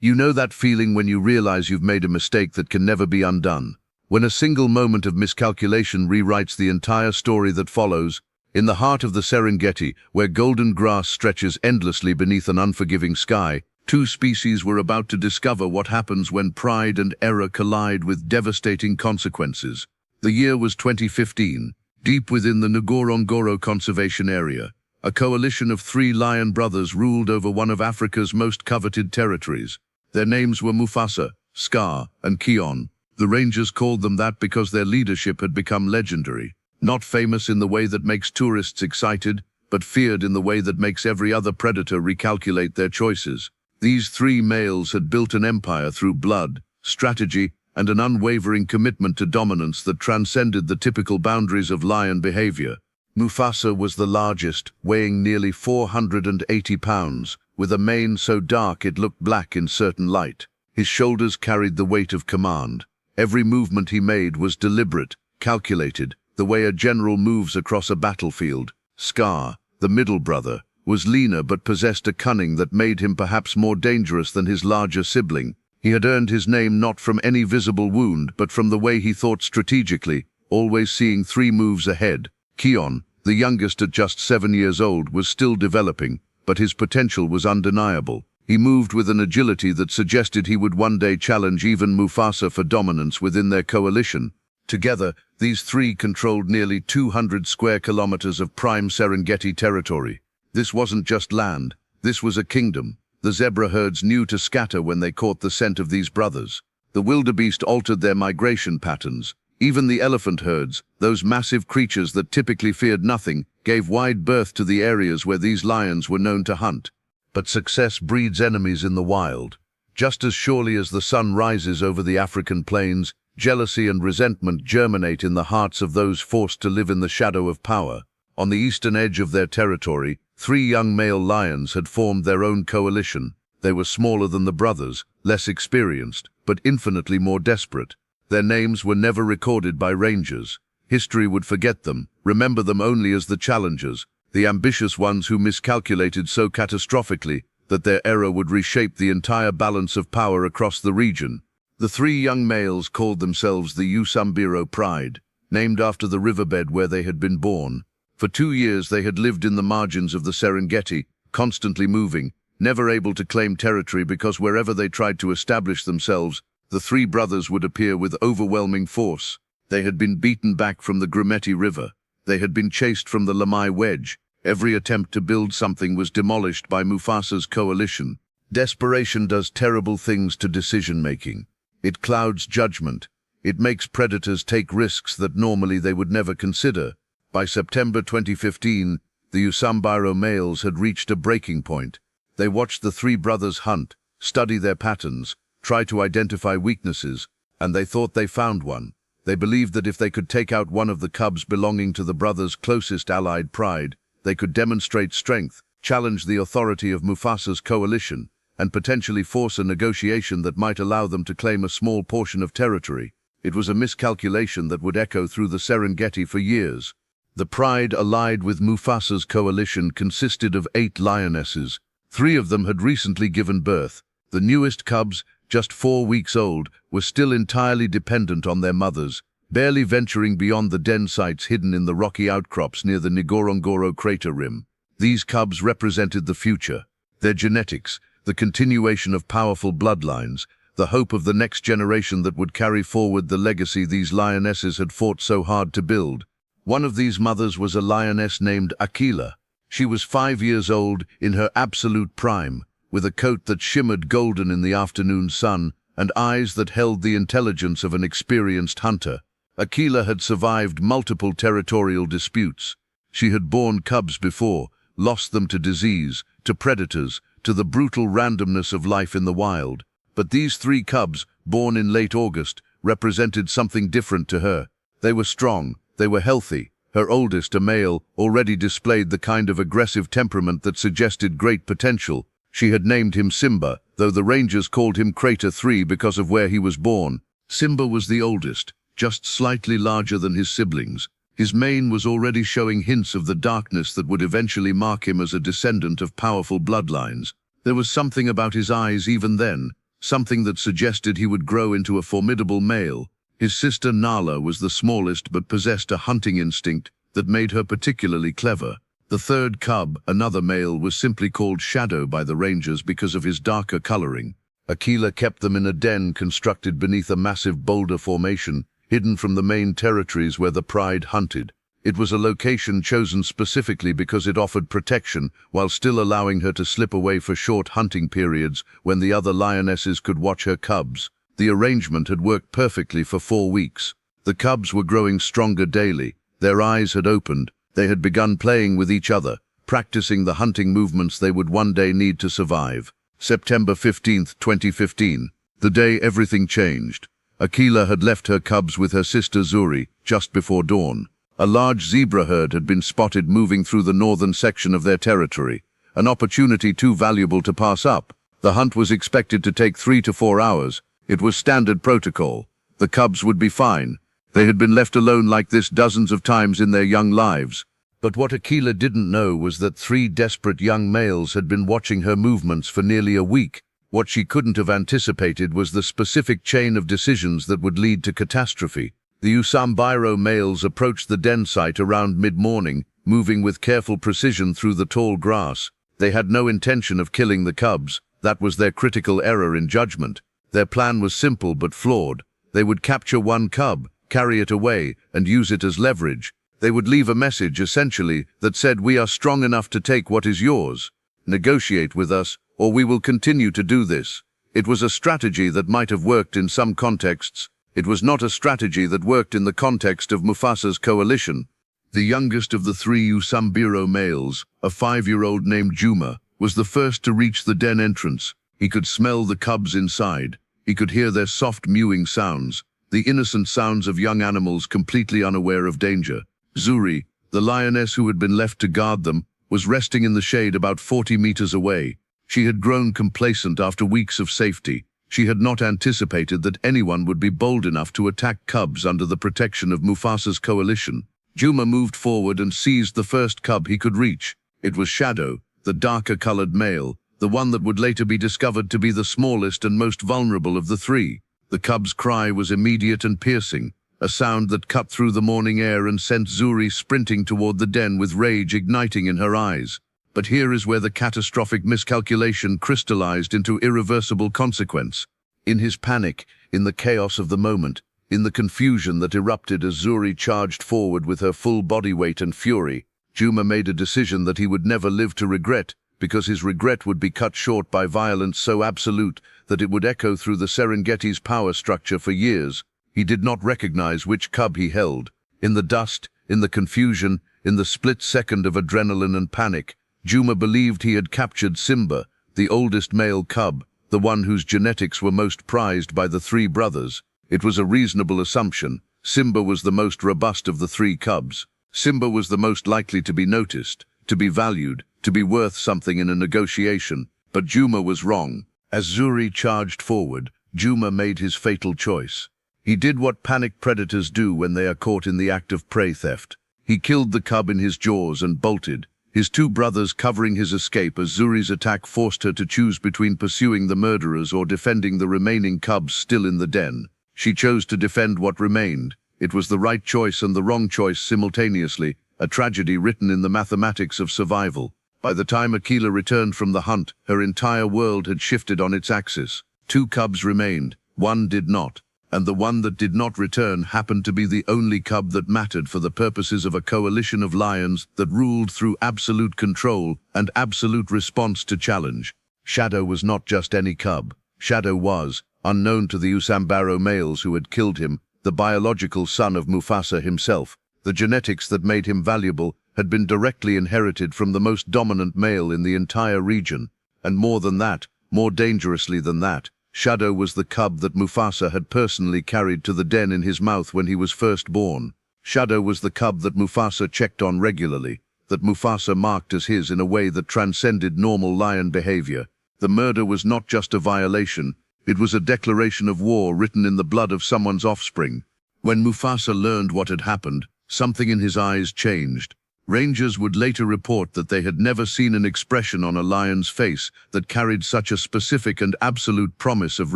You know that feeling when you realize you've made a mistake that can never be undone. When a single moment of miscalculation rewrites the entire story that follows. In the heart of the Serengeti, where golden grass stretches endlessly beneath an unforgiving sky, two species were about to discover what happens when pride and error collide with devastating consequences. The year was 2015. Deep within the Ngorongoro Conservation Area, a coalition of three lion brothers ruled over one of Africa's most coveted territories. Their names were Mufasa, Scar, and Kion. The rangers called them that because their leadership had become legendary. Not famous in the way that makes tourists excited, but feared in the way that makes every other predator recalculate their choices. These three males had built an empire through blood, strategy, and an unwavering commitment to dominance that transcended the typical boundaries of lion behavior. Mufasa was the largest, weighing nearly 480 pounds, with a mane so dark it looked black in certain light. His shoulders carried the weight of command. Every movement he made was deliberate, calculated, the way a general moves across a battlefield. Scar, the middle brother, was leaner but possessed a cunning that made him perhaps more dangerous than his larger sibling. He had earned his name not from any visible wound, but from the way he thought strategically, always seeing 3 moves ahead. Kion, the youngest at just 7 years old, was still developing, but his potential was undeniable. He moved with an agility that suggested he would one day challenge even Mufasa for dominance within their coalition. Together, these three controlled nearly 200 square kilometers of prime Serengeti territory. This wasn't just land, this was a kingdom. The zebra herds knew to scatter when they caught the scent of these brothers. The wildebeest altered their migration patterns. Even the elephant herds, those massive creatures that typically feared nothing, gave wide berth to the areas where these lions were known to hunt. But success breeds enemies in the wild. Just as surely as the sun rises over the African plains, jealousy and resentment germinate in the hearts of those forced to live in the shadow of power. On the eastern edge of their territory, 3 young male lions had formed their own coalition. They were smaller than the brothers, less experienced, but infinitely more desperate. Their names were never recorded by rangers. History would forget them, remember them only as the challengers, the ambitious ones who miscalculated so catastrophically that their error would reshape the entire balance of power across the region. The 3 young males called themselves the Usambiro Pride, named after the riverbed where they had been born. For 2 years they had lived in the margins of the Serengeti, constantly moving, never able to claim territory because wherever they tried to establish themselves, the 3 brothers would appear with overwhelming force. They had been beaten back from the Grumeti River. They had been chased from the Lamai Wedge. Every attempt to build something was demolished by Mufasa's coalition. Desperation does terrible things to decision-making. It clouds judgment. It makes predators take risks that normally they would never consider. By September 2015, the Usambiro males had reached a breaking point. They watched the 3 brothers hunt, study their patterns, try to identify weaknesses, and they thought they found one. They believed that if they could take out one of the cubs belonging to the brothers' closest allied Pride, they could demonstrate strength, challenge the authority of Mufasa's coalition, and potentially force a negotiation that might allow them to claim a small portion of territory. It was a miscalculation that would echo through the Serengeti for years. The Pride allied with Mufasa's coalition consisted of 8 lionesses. 3 of them had recently given birth. The newest cubs, just 4 weeks old, were still entirely dependent on their mothers, barely venturing beyond the den sites hidden in the rocky outcrops near the Ngorongoro crater rim. These cubs represented the future, their genetics, the continuation of powerful bloodlines, the hope of the next generation that would carry forward the legacy these lionesses had fought so hard to build. One of these mothers was a lioness named Akila. She was 5 years old, in her absolute prime, with a coat that shimmered golden in the afternoon sun and eyes that held the intelligence of an experienced hunter. Akila had survived multiple territorial disputes. She had borne cubs before, lost them to disease, to predators, to the brutal randomness of life in the wild. But these 3 cubs, born in late August, represented something different to her. They were strong, they were healthy. Her oldest, a male, already displayed the kind of aggressive temperament that suggested great potential. She had named him Simba, though the rangers called him Crater 3 because of where he was born. Simba was the oldest, just slightly larger than his siblings. His mane was already showing hints of the darkness that would eventually mark him as a descendant of powerful bloodlines. There was something about his eyes even then, something that suggested he would grow into a formidable male. His sister Nala was the smallest but possessed a hunting instinct that made her particularly clever. The third cub, another male, was simply called Shadow by the rangers because of his darker coloring. Akela kept them in a den constructed beneath a massive boulder formation, hidden from the main territories where the Pride hunted. It was a location chosen specifically because it offered protection while still allowing her to slip away for short hunting periods when the other lionesses could watch her cubs. The arrangement had worked perfectly for 4 weeks. The cubs were growing stronger daily. Their eyes had opened. They had begun playing with each other, practicing the hunting movements they would one day need to survive. September 15th, 2015. The day everything changed. Akela had left her cubs with her sister Zuri just before dawn. A large zebra herd had been spotted moving through the northern section of their territory, an opportunity too valuable to pass up. The hunt was expected to take 3 to 4 hours. It was standard protocol. The cubs would be fine. They had been left alone like this dozens of times in their young lives. But what Akela didn't know was that 3 desperate young males had been watching her movements for nearly a week. What she couldn't have anticipated was the specific chain of decisions that would lead to catastrophe. The Usambiro males approached the den site around mid-morning, moving with careful precision through the tall grass. They had no intention of killing the cubs. That was their critical error in judgment. Their plan was simple but flawed. They would capture 1 cub, carry it away, and use it as leverage. They would leave a message, essentially, that said, "We are strong enough to take what is yours. Negotiate with us, or we will continue to do this." It was a strategy that might have worked in some contexts. It was not a strategy that worked in the context of Mufasa's coalition. The youngest of the 3 Usambiro males, a 5-year-old named Juma, was the first to reach the den entrance. He could smell the cubs inside. He could hear their soft mewing sounds, the innocent sounds of young animals completely unaware of danger. Zuri, the lioness who had been left to guard them, was resting in the shade about 40 meters away. She had grown complacent after weeks of safety. She had not anticipated that anyone would be bold enough to attack cubs under the protection of Mufasa's coalition. Juma moved forward and seized the first cub he could reach. It was Shadow, the darker-colored male, the one that would later be discovered to be the smallest and most vulnerable of the 3. The cub's cry was immediate and piercing, a sound that cut through the morning air and sent Zuri sprinting toward the den with rage igniting in her eyes. But here is where the catastrophic miscalculation crystallized into irreversible consequence. In his panic, in the chaos of the moment, in the confusion that erupted as Zuri charged forward with her full body weight and fury, Juma made a decision that he would never live to regret, because his regret would be cut short by violence so absolute that it would echo through the Serengeti's power structure for years. He did not recognize which cub he held. In the dust, in the confusion, in the split second of adrenaline and panic, Juma believed he had captured Simba, the oldest male cub, the one whose genetics were most prized by the 3 brothers. It was a reasonable assumption. Simba was the most robust of the 3 cubs. Simba was the most likely to be noticed, to be valued, to be worth something in a negotiation. But Juma was wrong. As Zuri charged forward, Juma made his fatal choice. He did what panicked predators do when they are caught in the act of prey theft. He killed the cub in his jaws and bolted, his 2 brothers covering his escape as Zuri's attack forced her to choose between pursuing the murderers or defending the remaining cubs still in the den. She chose to defend what remained. It was the right choice and the wrong choice simultaneously, a tragedy written in the mathematics of survival. By the time Akela returned from the hunt, her entire world had shifted on its axis. 2 cubs remained, 1 did not. And the one that did not return happened to be the only cub that mattered for the purposes of a coalition of lions that ruled through absolute control and absolute response to challenge. Shadow was not just any cub. Shadow was, unknown to the Usambiro males who had killed him, the biological son of Mufasa himself. The genetics that made him valuable had been directly inherited from the most dominant male in the entire region. And more than that, more dangerously than that, Shadow was the cub that Mufasa had personally carried to the den in his mouth when he was first born. Shadow was the cub that Mufasa checked on regularly, that Mufasa marked as his in a way that transcended normal lion behavior. The murder was not just a violation, it was a declaration of war written in the blood of someone's offspring. When Mufasa learned what had happened, something in his eyes changed. Rangers would later report that they had never seen an expression on a lion's face that carried such a specific and absolute promise of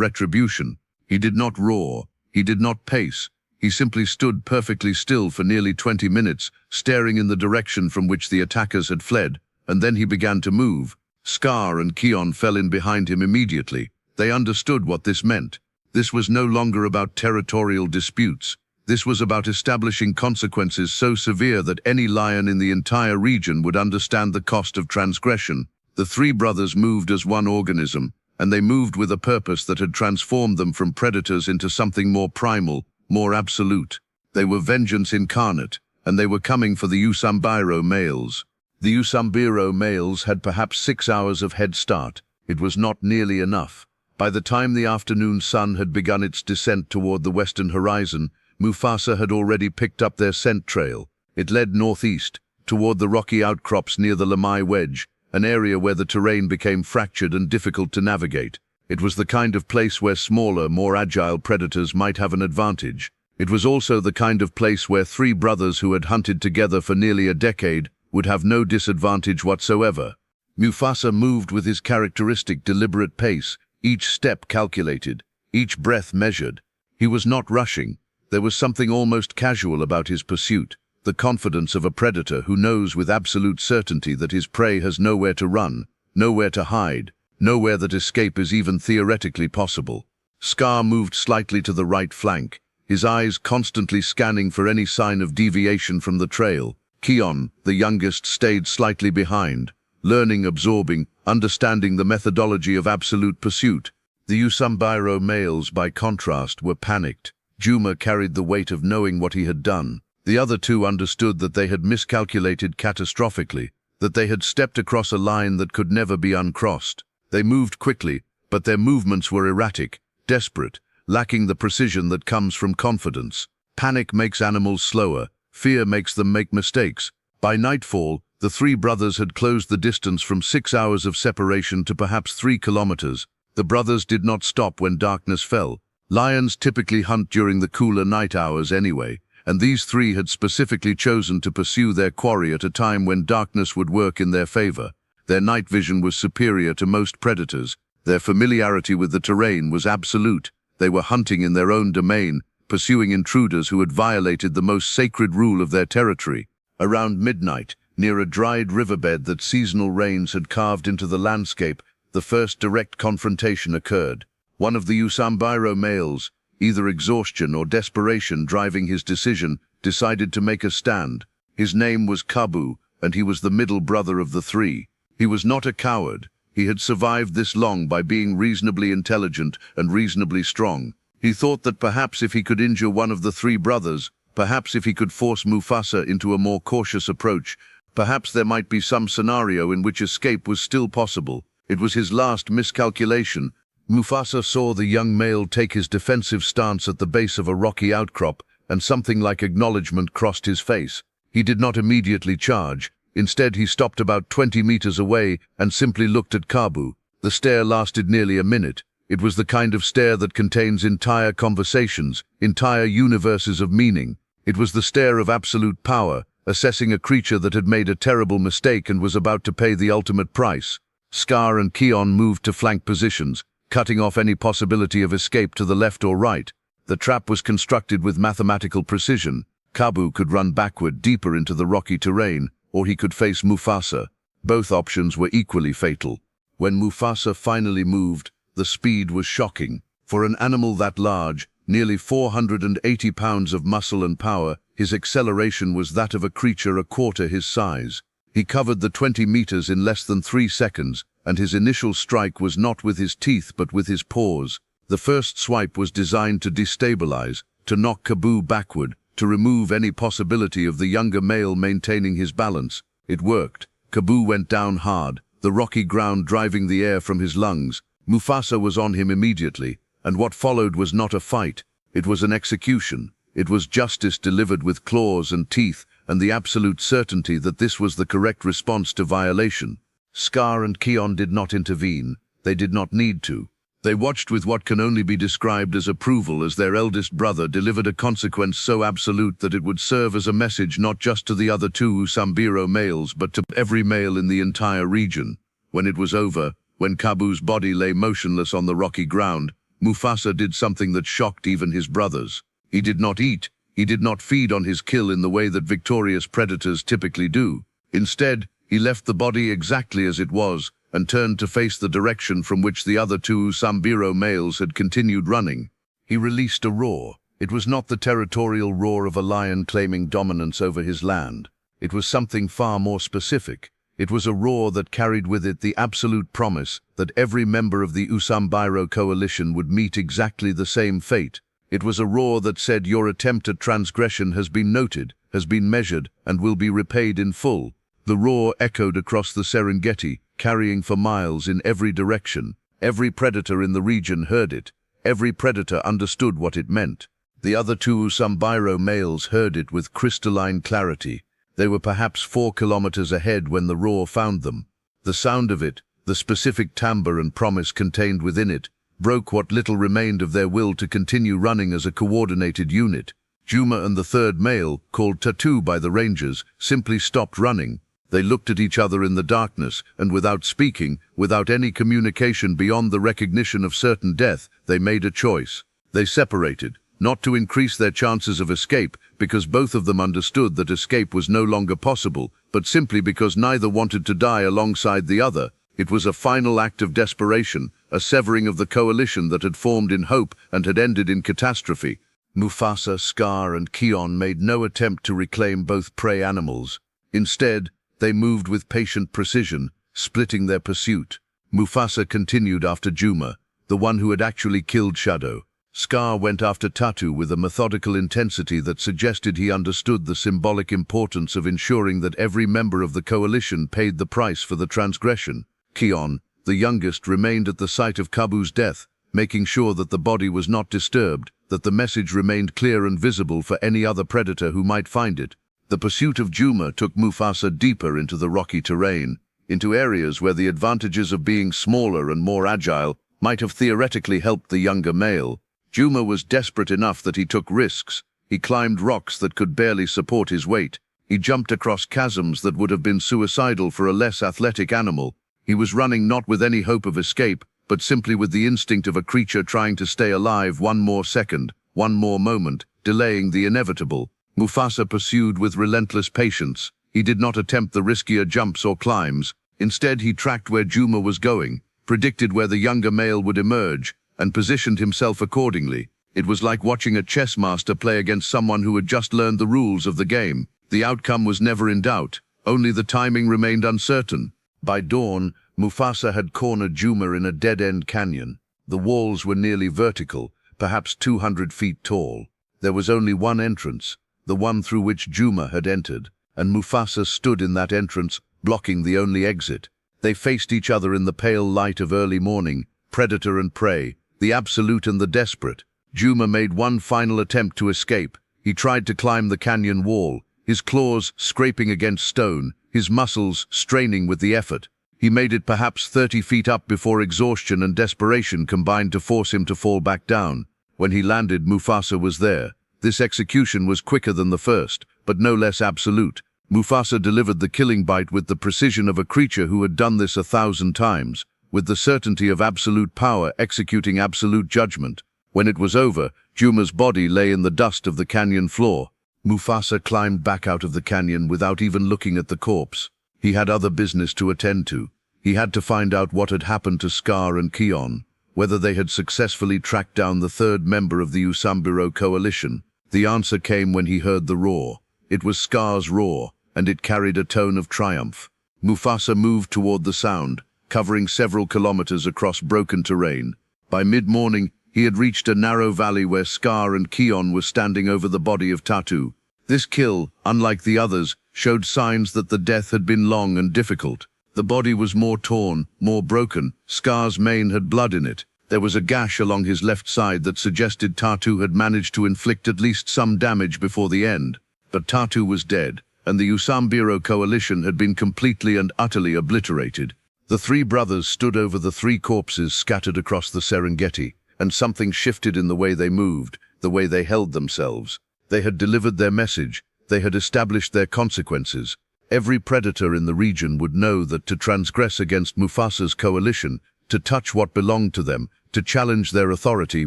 retribution. He did not roar, he did not pace, he simply stood perfectly still for nearly 20 minutes, staring in the direction from which the attackers had fled, and then he began to move. Scar and Keon fell in behind him immediately. They understood what this meant. This was no longer about territorial disputes. This was about establishing consequences so severe that any lion in the entire region would understand the cost of transgression. The three brothers moved as one organism, and they moved with a purpose that had transformed them from predators into something more primal, more absolute. They were vengeance incarnate, and they were coming for the Usambiro males. The Usambiro males had perhaps 6 hours of head start. It was not nearly enough. By the time the afternoon sun had begun its descent toward the western horizon, Mufasa had already picked up their scent trail. It led northeast, toward the rocky outcrops near the Lamai Wedge, an area where the terrain became fractured and difficult to navigate. It was the kind of place where smaller, more agile predators might have an advantage. It was also the kind of place where three brothers who had hunted together for nearly a decade would have no disadvantage whatsoever. Mufasa moved with his characteristic deliberate pace, each step calculated, each breath measured. He was not rushing. There was something almost casual about his pursuit, the confidence of a predator who knows with absolute certainty that his prey has nowhere to run, nowhere to hide, nowhere that escape is even theoretically possible. Scar moved slightly to the right flank, his eyes constantly scanning for any sign of deviation from the trail. Keon, the youngest, stayed slightly behind, learning, absorbing, understanding the methodology of absolute pursuit. The Usambiro males, by contrast, were panicked. Juma carried the weight of knowing what he had done. The other two understood that they had miscalculated catastrophically, that they had stepped across a line that could never be uncrossed. They moved quickly, but their movements were erratic, desperate, lacking the precision that comes from confidence. Panic makes animals slower, fear makes them make mistakes. By nightfall, the three brothers had closed the distance from 6 hours of separation to perhaps 3 kilometers. The brothers did not stop when darkness fell. Lions typically hunt during the cooler night hours anyway, and these three had specifically chosen to pursue their quarry at a time when darkness would work in their favor. Their night vision was superior to most predators. Their familiarity with the terrain was absolute. They were hunting in their own domain, pursuing intruders who had violated the most sacred rule of their territory. Around midnight, near a dried riverbed that seasonal rains had carved into the landscape, the first direct confrontation occurred. One of the Usambiro males, either exhaustion or desperation driving his decision, decided to make a stand. His name was Kabu, and he was the middle brother of the three. He was not a coward. He had survived this long by being reasonably intelligent and reasonably strong. He thought that perhaps if he could injure one of the three brothers, perhaps if he could force Mufasa into a more cautious approach, perhaps there might be some scenario in which escape was still possible. It was his last miscalculation. Mufasa saw the young male take his defensive stance at the base of a rocky outcrop, and something like acknowledgement crossed his face. He did not immediately charge. Instead, he stopped about 20 meters away and simply looked at Kabu. The stare lasted nearly a minute. It was the kind of stare that contains entire conversations, entire universes of meaning. It was the stare of absolute power, assessing a creature that had made a terrible mistake and was about to pay the ultimate price. Scar and Keon moved to flank positions, cutting off any possibility of escape to the left or right. The trap was constructed with mathematical precision. Kabu could run backward deeper into the rocky terrain, or he could face Mufasa. Both options were equally fatal. When Mufasa finally moved, the speed was shocking. For an animal that large, nearly 480 pounds of muscle and power, his acceleration was that of a creature a quarter his size. He covered the 20 meters in less than 3 seconds, and his initial strike was not with his teeth but with his paws. The first swipe was designed to destabilize, to knock Kabu backward, to remove any possibility of the younger male maintaining his balance. It worked. Kabu went down hard, the rocky ground driving the air from his lungs. Mufasa was on him immediately, and what followed was not a fight. It was an execution. It was justice delivered with claws and teeth, and the absolute certainty that this was the correct response to violation. Scar and Keon did not intervene. They did not need to. They watched with what can only be described as approval as their eldest brother delivered a consequence so absolute that it would serve as a message not just to the other two Usambiro males but to every male in the entire region. When it was over, when Kabu's body lay motionless on the rocky ground, Mufasa did something that shocked even his brothers. He did not eat, he did not feed on his kill in the way that victorious predators typically do. Instead, he left the body exactly as it was, and turned to face the direction from which the other two Usambiro males had continued running. He released a roar. It was not the territorial roar of a lion claiming dominance over his land. It was something far more specific. It was a roar that carried with it the absolute promise that every member of the Usambiro coalition would meet exactly the same fate. It was a roar that said, "Your attempt at transgression has been noted, has been measured, and will be repaid in full." The roar echoed across the Serengeti, carrying for miles in every direction. Every predator in the region heard it. Every predator understood what it meant. The other two Usambiro males heard it with crystalline clarity. They were perhaps 4 kilometers ahead when the roar found them. The sound of it, the specific timbre and promise contained within it, broke what little remained of their will to continue running as a coordinated unit. Juma and the third male, called Tattoo by the rangers, simply stopped running. They looked at each other in the darkness, and without speaking, without any communication beyond the recognition of certain death, they made a choice. They separated, not to increase their chances of escape, because both of them understood that escape was no longer possible, but simply because neither wanted to die alongside the other. It was a final act of desperation, a severing of the coalition that had formed in hope and had ended in catastrophe. Mufasa, Scar, and Kion made no attempt to reclaim both prey animals. Instead, they moved with patient precision, splitting their pursuit. Mufasa continued after Juma, the one who had actually killed Shadow. Scar went after Tatu with a methodical intensity that suggested he understood the symbolic importance of ensuring that every member of the coalition paid the price for the transgression. Kion, the youngest, remained at the site of Kabu's death, making sure that the body was not disturbed, that the message remained clear and visible for any other predator who might find it. The pursuit of Juma took Mufasa deeper into the rocky terrain, into areas where the advantages of being smaller and more agile might have theoretically helped the younger male. Juma was desperate enough that he took risks. He climbed rocks that could barely support his weight. He jumped across chasms that would have been suicidal for a less athletic animal. He was running not with any hope of escape, but simply with the instinct of a creature trying to stay alive one more second, one more moment, delaying the inevitable. Mufasa pursued with relentless patience. He did not attempt the riskier jumps or climbs. Instead, he tracked where Juma was going, predicted where the younger male would emerge, and positioned himself accordingly. It was like watching a chess master play against someone who had just learned the rules of the game. The outcome was never in doubt, only the timing remained uncertain. By dawn, Mufasa had cornered Juma in a dead-end canyon. The walls were nearly vertical, perhaps 200 feet tall. There was only one entrance, the one through which Juma had entered, and Mufasa stood in that entrance, blocking the only exit. They faced each other in the pale light of early morning, predator and prey, the absolute and the desperate. Juma made one final attempt to escape. He tried to climb the canyon wall, his claws scraping against stone, his muscles straining with the effort. He made it perhaps 30 feet up before exhaustion and desperation combined to force him to fall back down. When he landed, Mufasa was there. This execution was quicker than the first, but no less absolute. Mufasa delivered the killing bite with the precision of a creature who had done this 1,000 times, with the certainty of absolute power executing absolute judgment. When it was over, Juma's body lay in the dust of the canyon floor. Mufasa climbed back out of the canyon without even looking at the corpse. He had other business to attend to. He had to find out what had happened to Scar and Kion, whether they had successfully tracked down the third member of the Usambiro coalition. The answer came when he heard the roar. It was Scar's roar, and it carried a tone of triumph. Mufasa moved toward the sound, covering several kilometers across broken terrain. By mid-morning, he had reached a narrow valley where Scar and Kion were standing over the body of Tatu. This kill, unlike the others, showed signs that the death had been long and difficult. The body was more torn, more broken. Scar's mane had blood in it. There was a gash along his left side that suggested Tatu had managed to inflict at least some damage before the end. But Tatu was dead, and the Usambiro coalition had been completely and utterly obliterated. The three brothers stood over the three corpses scattered across the Serengeti, and something shifted in the way they moved, the way they held themselves. They had delivered their message. They had established their consequences. Every predator in the region would know that to transgress against Mufasa's coalition, to touch what belonged to them, to challenge their authority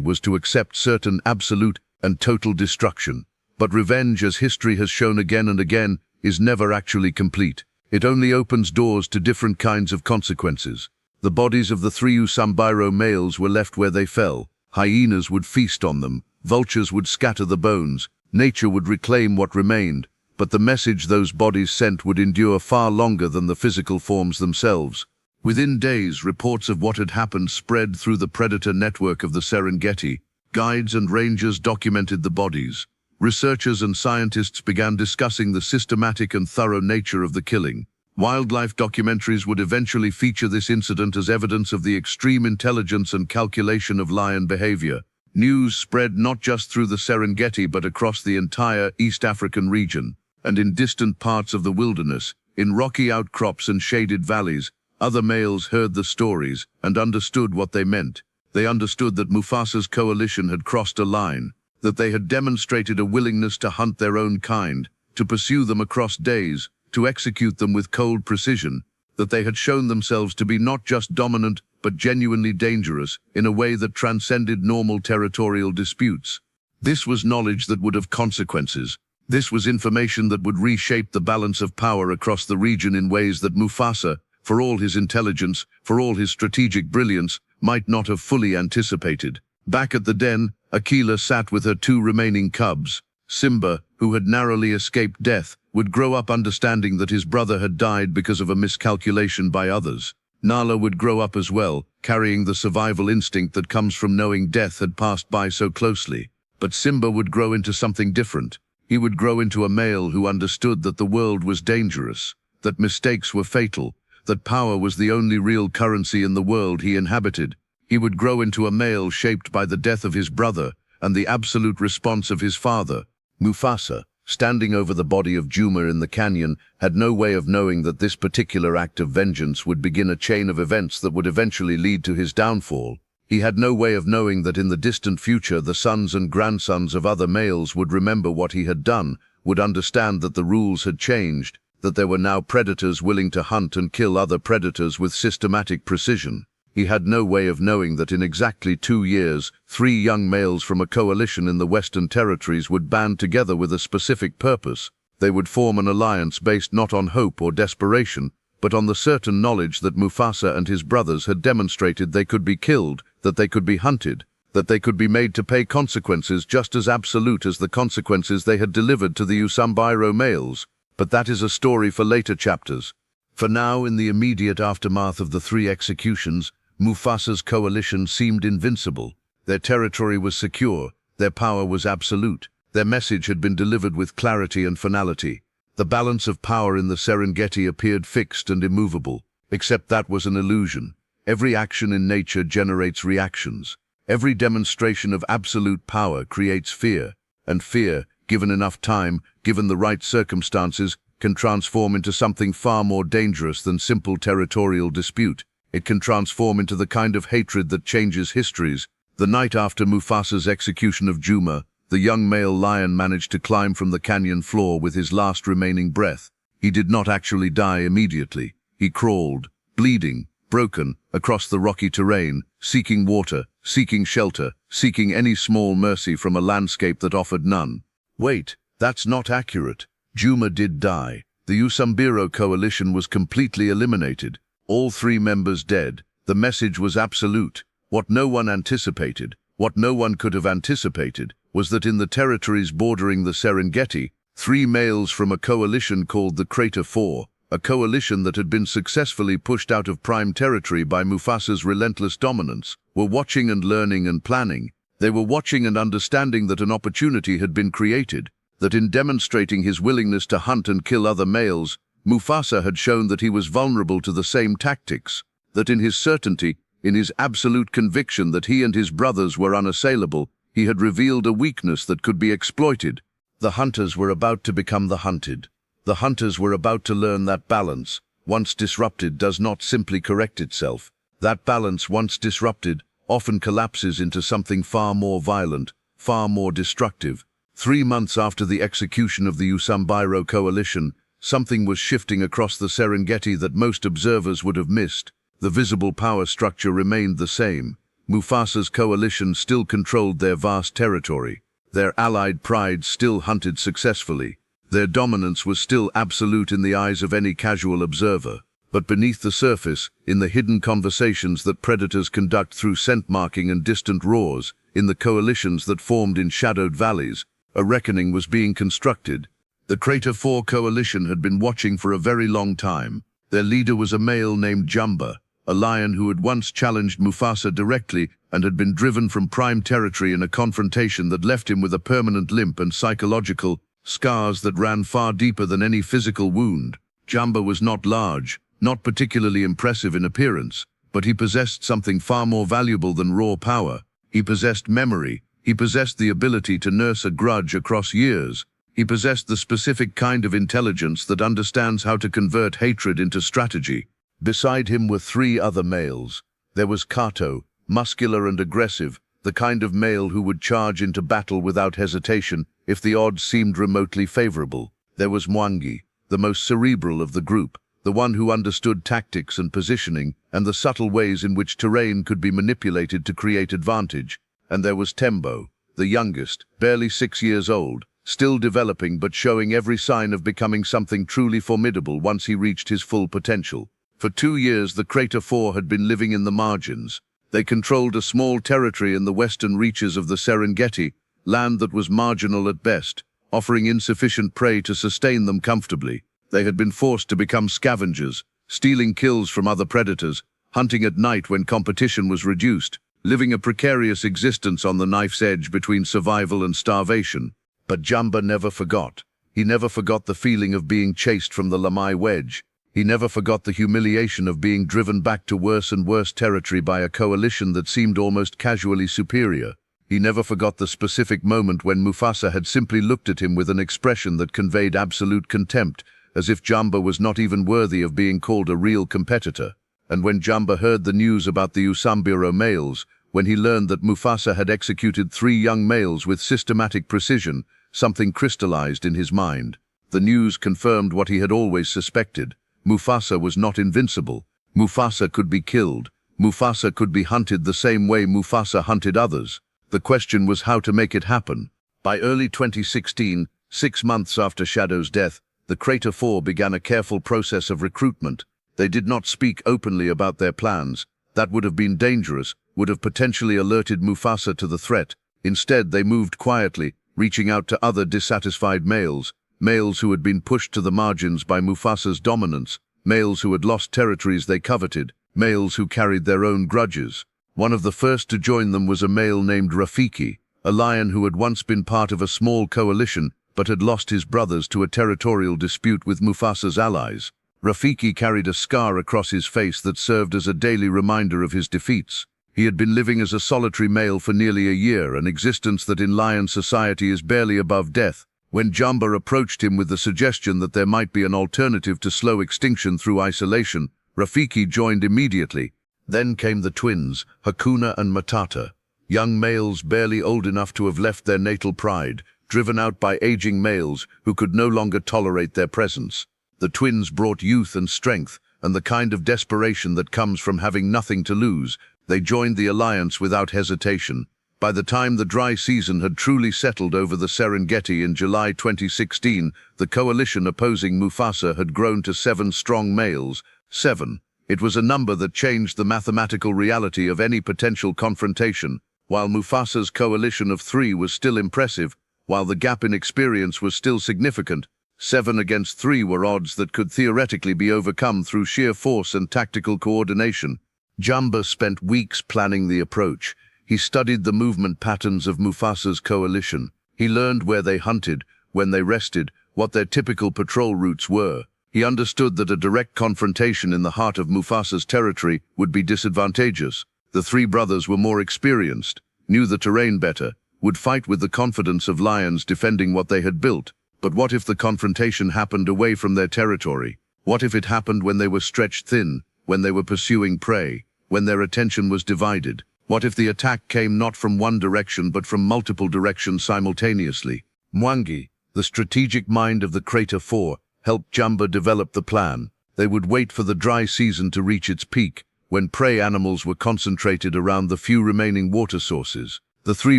was to accept certain absolute and total destruction. But revenge, as history has shown again and again, is never actually complete. It only opens doors to different kinds of consequences. The bodies of the three Usambiro males were left where they fell. Hyenas would feast on them. Vultures would scatter the bones. Nature would reclaim what remained. But the message those bodies sent would endure far longer than the physical forms themselves. Within days, reports of what had happened spread through the predator network of the Serengeti. Guides and rangers documented the bodies. Researchers and scientists began discussing the systematic and thorough nature of the killing. Wildlife documentaries would eventually feature this incident as evidence of the extreme intelligence and calculation of lion behavior. News spread not just through the Serengeti but across the entire East African region, and in distant parts of the wilderness, in rocky outcrops and shaded valleys, other males heard the stories and understood what they meant. They understood that Mufasa's coalition had crossed a line, that they had demonstrated a willingness to hunt their own kind, to pursue them across days, to execute them with cold precision, that they had shown themselves to be not just dominant but genuinely dangerous in a way that transcended normal territorial disputes. This was knowledge that would have consequences. This was information that would reshape the balance of power across the region in ways that Mufasa, for all his intelligence, for all his strategic brilliance, might not have fully anticipated. Back at the den, Akela sat with her two remaining cubs. Simba, who had narrowly escaped death, would grow up understanding that his brother had died because of a miscalculation by others. Nala would grow up as well, carrying the survival instinct that comes from knowing death had passed by so closely. But Simba would grow into something different. He would grow into a male who understood that the world was dangerous, that mistakes were fatal, that power was the only real currency in the world he inhabited. He would grow into a male shaped by the death of his brother and the absolute response of his father. Mufasa, standing over the body of Juma in the canyon, had no way of knowing that this particular act of vengeance would begin a chain of events that would eventually lead to his downfall. He had no way of knowing that in the distant future the sons and grandsons of other males would remember what he had done, would understand that the rules had changed, that there were now predators willing to hunt and kill other predators with systematic precision. He had no way of knowing that in exactly 2 years, 3 young males from a coalition in the Western Territories would band together with a specific purpose. They would form an alliance based not on hope or desperation, but on the certain knowledge that Mufasa and his brothers had demonstrated they could be killed, that they could be hunted, that they could be made to pay consequences just as absolute as the consequences they had delivered to the Usambiro males. But that is a story for later chapters. For now, in the immediate aftermath of the 3 executions, Mufasa's coalition seemed invincible. Their territory was secure, their power was absolute, their message had been delivered with clarity and finality. The balance of power in the Serengeti appeared fixed and immovable, except that was an illusion. Every action in nature generates reactions. Every demonstration of absolute power creates fear, and fear, given enough time, given the right circumstances, can transform into something far more dangerous than simple territorial dispute. It can transform into the kind of hatred that changes histories. The night after Mufasa's execution of Juma, the young male lion managed to climb from the canyon floor with his last remaining breath. He did not actually die immediately. He crawled, bleeding, broken, across the rocky terrain, seeking water, seeking shelter, seeking any small mercy from a landscape that offered none. Wait, that's not accurate. Juma did die. The Usambiro coalition was completely eliminated. All 3 members dead. The message was absolute. What no one anticipated, what no one could have anticipated, was that in the territories bordering the Serengeti, 3 males from a coalition called the Crater Four, a coalition that had been successfully pushed out of prime territory by Mufasa's relentless dominance, were watching and learning and planning. They were watching and understanding that an opportunity had been created, that in demonstrating his willingness to hunt and kill other males, Mufasa had shown that he was vulnerable to the same tactics, that in his certainty, in his absolute conviction that he and his brothers were unassailable, he had revealed a weakness that could be exploited. The hunters were about to become the hunted. The hunters were about to learn that balance, once disrupted, does not simply correct itself. That balance, once disrupted, often collapses into something far more violent, far more destructive. 3 months after the execution of the Usambiro coalition, something was shifting across the Serengeti that most observers would have missed. The visible power structure remained the same. Mufasa's coalition still controlled their vast territory. Their allied pride still hunted successfully. Their dominance was still absolute in the eyes of any casual observer. But beneath the surface, in the hidden conversations that predators conduct through scent marking and distant roars, in the coalitions that formed in shadowed valleys, a reckoning was being constructed. The Crater 4 coalition had been watching for a very long time. Their leader was a male named Jumba, a lion who had once challenged Mufasa directly and had been driven from prime territory in a confrontation that left him with a permanent limp and psychological scars that ran far deeper than any physical wound. Jumba was not large, not particularly impressive in appearance, but he possessed something far more valuable than raw power. He possessed memory. He possessed the ability to nurse a grudge across years. He possessed the specific kind of intelligence that understands how to convert hatred into strategy. Beside him were 3 other males. There was Kato, muscular and aggressive, the kind of male who would charge into battle without hesitation if the odds seemed remotely favorable. There was Mwangi, the most cerebral of the group, the one who understood tactics and positioning and the subtle ways in which terrain could be manipulated to create advantage. And there was Tembo, the youngest, barely 6 years old, still developing but showing every sign of becoming something truly formidable once he reached his full potential. For 2 years the Crater 4 had been living in the margins. They controlled a small territory in the western reaches of the Serengeti, land that was marginal at best, offering insufficient prey to sustain them comfortably. They had been forced to become scavengers, stealing kills from other predators, hunting at night when competition was reduced, living a precarious existence on the knife's edge between survival and starvation. But Jumba never forgot. He never forgot the feeling of being chased from the Lamai wedge. He never forgot the humiliation of being driven back to worse and worse territory by a coalition that seemed almost casually superior. He never forgot the specific moment when Mufasa had simply looked at him with an expression that conveyed absolute contempt, as if Jumba was not even worthy of being called a real competitor. And when Jumba heard the news about the Usambiro males, when he learned that Mufasa had executed 3 young males with systematic precision, something crystallized in his mind. The news confirmed what he had always suspected. Mufasa was not invincible. Mufasa could be killed. Mufasa could be hunted the same way Mufasa hunted others. The question was how to make it happen. By early 2016, 6 months after Shadow's death, the Crater 4 began a careful process of recruitment. They did not speak openly about their plans. That would have been dangerous, would have potentially alerted Mufasa to the threat. Instead, they moved quietly, reaching out to other dissatisfied males, males who had been pushed to the margins by Mufasa's dominance, males who had lost territories they coveted, males who carried their own grudges. One of the first to join them was a male named Rafiki, a lion who had once been part of a small coalition but had lost his brothers to a territorial dispute with Mufasa's allies. Rafiki carried a scar across his face that served as a daily reminder of his defeats. He had been living as a solitary male for nearly a year, an existence that in lion society is barely above death. When Jumba approached him with the suggestion that there might be an alternative to slow extinction through isolation, Rafiki joined immediately. Then came the twins, Hakuna and Matata, young males barely old enough to have left their natal pride, driven out by aging males who could no longer tolerate their presence. The twins brought youth and strength, and the kind of desperation that comes from having nothing to lose. They joined the alliance without hesitation. By the time the dry season had truly settled over the Serengeti in July 2016, the coalition opposing Mufasa had grown to 7 strong males. 7. It was a number that changed the mathematical reality of any potential confrontation. While Mufasa's coalition of 3 was still impressive, while the gap in experience was still significant, 7 against 3 were odds that could theoretically be overcome through sheer force and tactical coordination. Jumba spent weeks planning the approach. He studied the movement patterns of Mufasa's coalition. He learned where they hunted, when they rested, what their typical patrol routes were. He understood that a direct confrontation in the heart of Mufasa's territory would be disadvantageous. The 3 brothers were more experienced, knew the terrain better, would fight with the confidence of lions defending what they had built. But what if the confrontation happened away from their territory? What if it happened when they were stretched thin, when they were pursuing prey, when their attention was divided? What if the attack came not from one direction but from multiple directions simultaneously? Mwangi, the strategic mind of the Crater 4, helped Jumba develop the plan. They would wait for the dry season to reach its peak, when prey animals were concentrated around the few remaining water sources. The three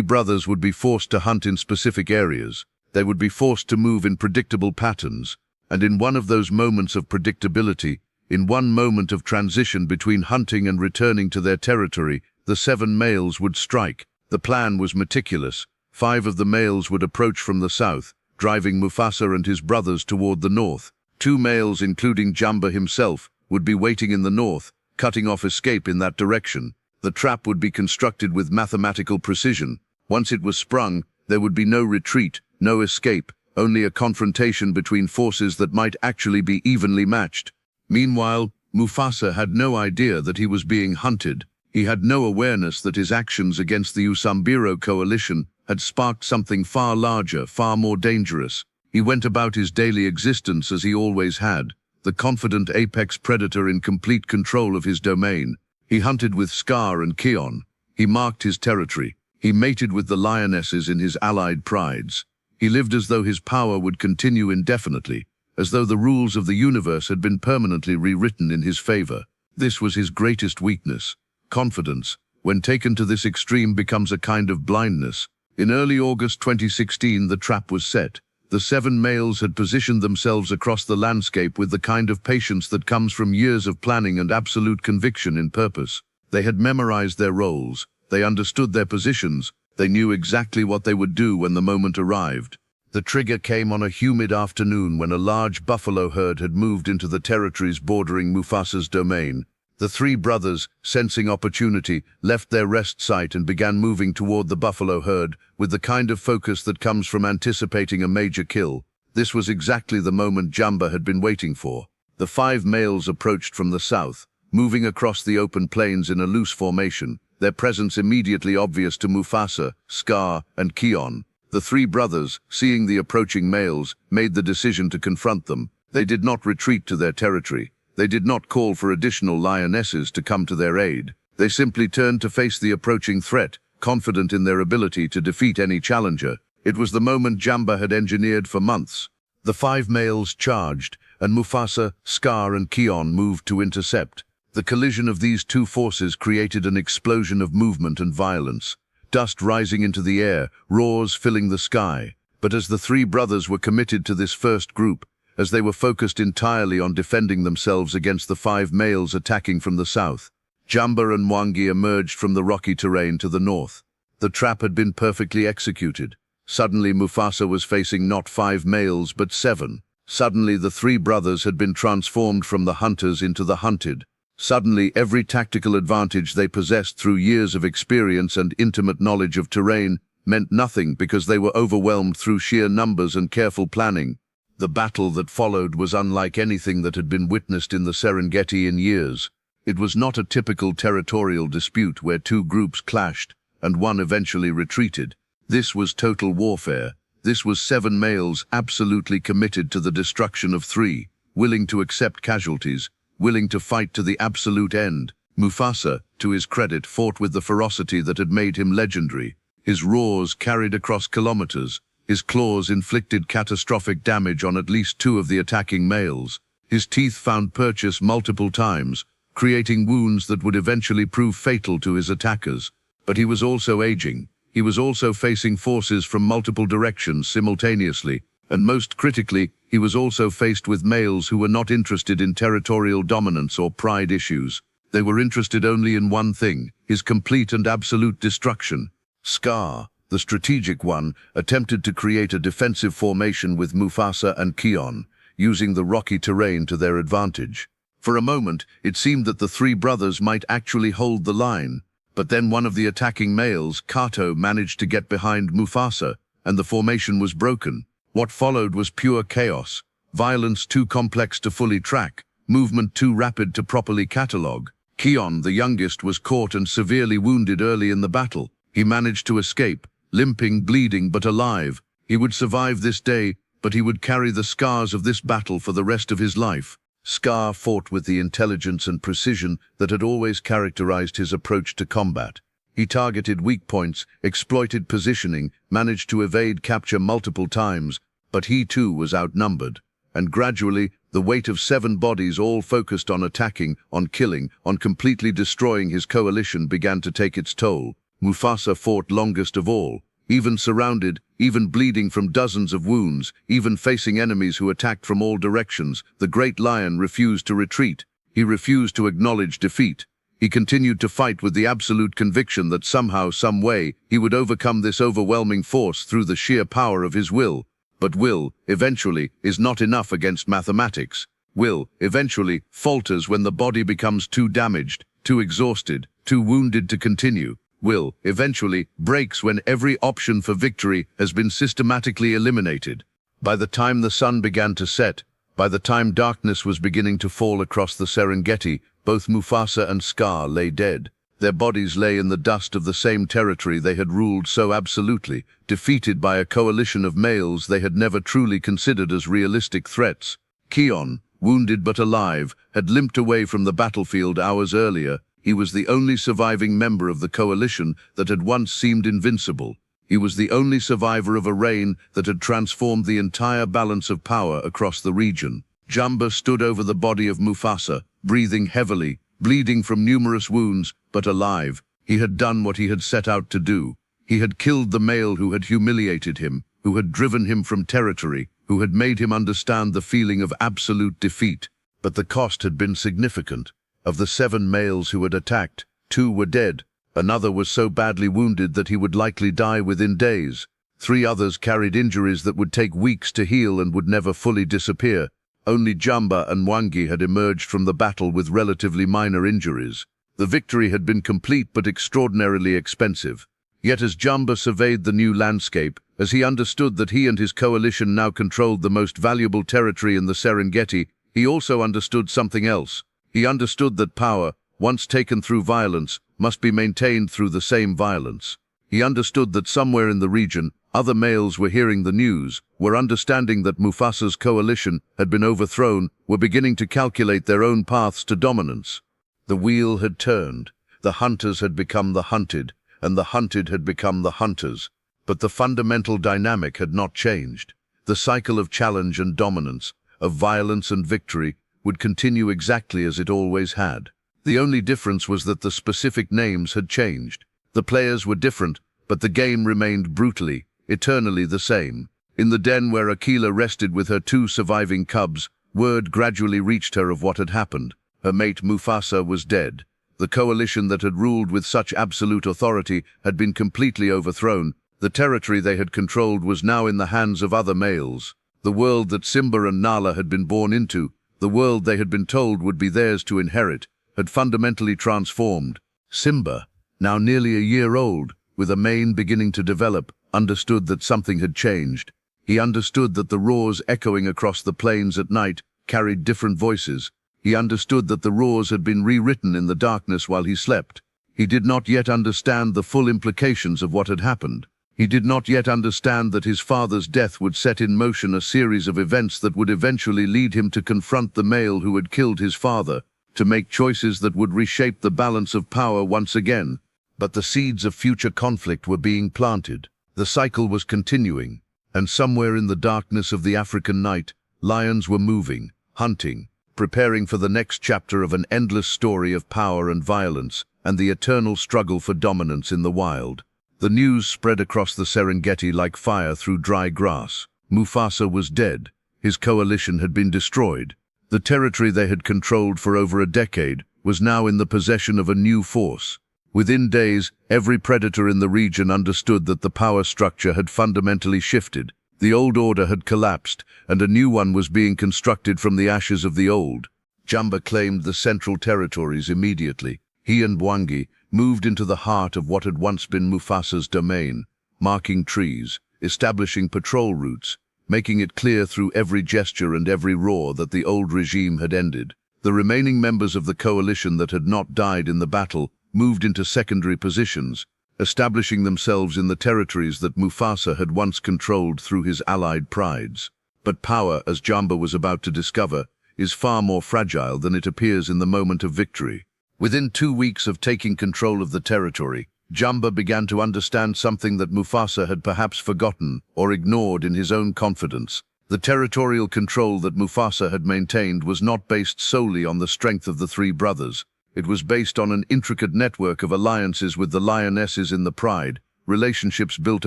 brothers would be forced to hunt in specific areas. They would be forced to move in predictable patterns. And in one of those moments of predictability, in one moment of transition between hunting and returning to their territory, the 7 males would strike. The plan was meticulous. 5 of the males would approach from the south, driving Mufasa and his brothers toward the north. 2 males, including Jumba himself, would be waiting in the north, cutting off escape in that direction. The trap would be constructed with mathematical precision. Once it was sprung, there would be no retreat, no escape, only a confrontation between forces that might actually be evenly matched. Meanwhile, Mufasa had no idea that he was being hunted. He had no awareness that his actions against the Usambiro coalition had sparked something far larger, far more dangerous. He went about his daily existence as he always had, the confident apex predator in complete control of his domain. He hunted with Scar and Kion. He marked his territory. He mated with the lionesses in his allied prides. He lived as though his power would continue indefinitely, as though the rules of the universe had been permanently rewritten in his favor. This was his greatest weakness. Confidence, when taken to this extreme, becomes a kind of blindness. In early August 2016, the trap was set. The 7 males had positioned themselves across the landscape with the kind of patience that comes from years of planning and absolute conviction in purpose. They had memorized their roles. They understood their positions. They knew exactly what they would do when the moment arrived. The trigger came on a humid afternoon when a large buffalo herd had moved into the territories bordering Mufasa's domain. The 3 brothers, sensing opportunity, left their rest site and began moving toward the buffalo herd with the kind of focus that comes from anticipating a major kill. This was exactly the moment Jumba had been waiting for. The 5 males approached from the south, moving across the open plains in a loose formation, their presence immediately obvious to Mufasa, Scar, and Kion. The 3 brothers, seeing the approaching males, made the decision to confront them. They did not retreat to their territory. They did not call for additional lionesses to come to their aid. They simply turned to face the approaching threat, confident in their ability to defeat any challenger. It was the moment Jumba had engineered for months. The 5 males charged, and Mufasa, Scar, and Kion moved to intercept. The collision of these 2 forces created an explosion of movement and violence. Dust rising into the air, roars filling the sky. But as the 3 brothers were committed to this first group, as they were focused entirely on defending themselves against the 5 males attacking from the south, Jumba and Mwangi emerged from the rocky terrain to the north. The trap had been perfectly executed. Suddenly Mufasa was facing not 5 males but 7. Suddenly the 3 brothers had been transformed from the hunters into the hunted. Suddenly every tactical advantage they possessed through years of experience and intimate knowledge of terrain meant nothing because they were overwhelmed through sheer numbers and careful planning. The battle that followed was unlike anything that had been witnessed in the Serengeti in years. It was not a typical territorial dispute where 2 groups clashed and one eventually retreated. This was total warfare. This was 7 males absolutely committed to the destruction of 3, willing to accept casualties, willing to fight to the absolute end. Mufasa, to his credit, fought with the ferocity that had made him legendary. His roars carried across kilometers. His claws inflicted catastrophic damage on at least 2 of the attacking males. His teeth found purchase multiple times, creating wounds that would eventually prove fatal to his attackers. But he was also aging. He was also facing forces from multiple directions simultaneously, and most critically, he was also faced with males who were not interested in territorial dominance or pride issues. They were interested only in one thing, his complete and absolute destruction. Scar, the strategic one, attempted to create a defensive formation with Mufasa and Kion, using the rocky terrain to their advantage. For a moment, it seemed that the 3 brothers might actually hold the line. But then one of the attacking males, Kato, managed to get behind Mufasa, and the formation was broken. What followed was pure chaos, violence too complex to fully track, movement too rapid to properly catalogue. Kion, the youngest, was caught and severely wounded early in the battle. He managed to escape, limping, bleeding, but alive. He would survive this day, but he would carry the scars of this battle for the rest of his life. Scar fought with the intelligence and precision that had always characterized his approach to combat. He targeted weak points, exploited positioning, managed to evade capture multiple times, but he too was outnumbered. And gradually, the weight of 7 bodies all focused on attacking, on killing, on completely destroying his coalition began to take its toll. Mufasa fought longest of all. Even surrounded, even bleeding from dozens of wounds, even facing enemies who attacked from all directions, the great lion refused to retreat. He refused to acknowledge defeat. He continued to fight with the absolute conviction that somehow, some way, he would overcome this overwhelming force through the sheer power of his will. But will, eventually, is not enough against mathematics. Will, eventually, falters when the body becomes too damaged, too exhausted, too wounded to continue. Will, eventually, breaks when every option for victory has been systematically eliminated. By the time the sun began to set, by the time darkness was beginning to fall across the Serengeti, both Mufasa and Scar lay dead. Their bodies lay in the dust of the same territory they had ruled so absolutely, defeated by a coalition of males they had never truly considered as realistic threats. Kion, wounded but alive, had limped away from the battlefield hours earlier. He was the only surviving member of the coalition that had once seemed invincible. He was the only survivor of a reign that had transformed the entire balance of power across the region. Jumba stood over the body of Mufasa, breathing heavily, bleeding from numerous wounds, but alive. He had done what he had set out to do. He had killed the male who had humiliated him, who had driven him from territory, who had made him understand the feeling of absolute defeat. But the cost had been significant. Of the 7 males who had attacked, 2 were dead. Another was so badly wounded that he would likely die within days. 3 others carried injuries that would take weeks to heal and would never fully disappear. Only Jumba and Mwangi had emerged from the battle with relatively minor injuries. The victory had been complete but extraordinarily expensive. Yet as Jumba surveyed the new landscape, as he understood that he and his coalition now controlled the most valuable territory in the Serengeti, he also understood something else. He understood that power, once taken through violence, must be maintained through the same violence. He understood that somewhere in the region, other males were hearing the news, were understanding that Mufasa's coalition had been overthrown, were beginning to calculate their own paths to dominance. The wheel had turned. The hunters had become the hunted, and the hunted had become the hunters. But the fundamental dynamic had not changed. The cycle of challenge and dominance, of violence and victory, would continue exactly as it always had. The only difference was that the specific names had changed. The players were different, but the game remained brutally, eternally the same. In the den where Akela rested with her 2 surviving cubs, word gradually reached her of what had happened. Her mate Mufasa was dead. The coalition that had ruled with such absolute authority had been completely overthrown. The territory they had controlled was now in the hands of other males. The world that Simba and Nala had been born into, the world they had been told would be theirs to inherit, had fundamentally transformed. Simba, now nearly a year old, with a mane beginning to develop, understood that something had changed. He understood that the roars echoing across the plains at night carried different voices. He understood that the roars had been rewritten in the darkness while he slept. He did not yet understand the full implications of what had happened. He did not yet understand that his father's death would set in motion a series of events that would eventually lead him to confront the male who had killed his father, to make choices that would reshape the balance of power once again. But the seeds of future conflict were being planted. The cycle was continuing, and somewhere in the darkness of the African night, lions were moving, hunting, preparing for the next chapter of an endless story of power and violence, and the eternal struggle for dominance in the wild. The news spread across the Serengeti like fire through dry grass. Mufasa was dead. His coalition had been destroyed. The territory they had controlled for over a decade was now in the possession of a new force. Within days, every predator in the region understood that the power structure had fundamentally shifted. The old order had collapsed, and a new one was being constructed from the ashes of the old. Jumba claimed the central territories immediately. He and Mwangi moved into the heart of what had once been Mufasa's domain, marking trees, establishing patrol routes, making it clear through every gesture and every roar that the old regime had ended. The remaining members of the coalition that had not died in the battle moved into secondary positions, establishing themselves in the territories that Mufasa had once controlled through his allied prides. But power, as Jumba was about to discover, is far more fragile than it appears in the moment of victory. Within 2 weeks of taking control of the territory, Jumba began to understand something that Mufasa had perhaps forgotten or ignored in his own confidence. The territorial control that Mufasa had maintained was not based solely on the strength of the three brothers. It was based on an intricate network of alliances with the lionesses in the pride, relationships built